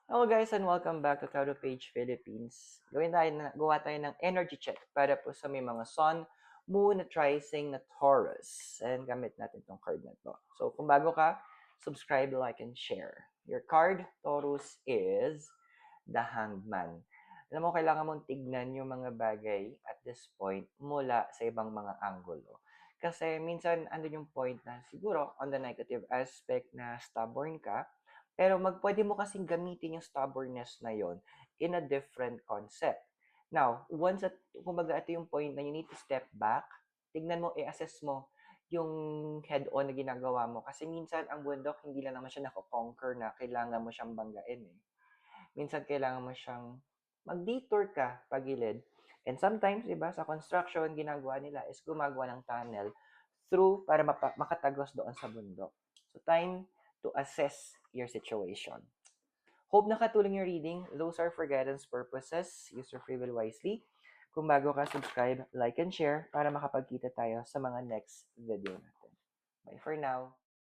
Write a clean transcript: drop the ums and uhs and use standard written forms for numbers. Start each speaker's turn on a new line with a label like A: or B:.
A: Hello guys and welcome back to Cloud Page Philippines. Gawa tayo ng energy check para po sa may mga Sun, Moon, at Rising na Taurus. And gamit natin tong card na to. So kung bago ka, subscribe, like, and share. Your card, Taurus, is the Hanged Man. Alam mo, kailangan mong tignan yung mga bagay at this point mula sa ibang mga anggulo. Kasi minsan, andun yung point na siguro on the negative aspect na stubborn ka, pero pwede mo kasing gamitin yung stubbornness na yon in a different concept. Now, once at, kumbaga ito yung point na you need to step back, tignan mo, i-assess mo yung head-on na ginagawa mo. Kasi minsan, ang bundok, hindi lang naman siya nako-conquer na kailangan mo siyang banggain eh. Minsan, kailangan mo siyang mag-detour ka pagilid. And sometimes, iba, sa construction, ginagawa nila is gumagawa ng tunnel through para makatagos doon sa bundok. So, time to assess your situation. Hope nakatulong yung reading. Those are for guidance purposes. Use your free will wisely. Kung bago ka, subscribe, like, and share para makapagkita tayo sa mga next video natin. Bye for now.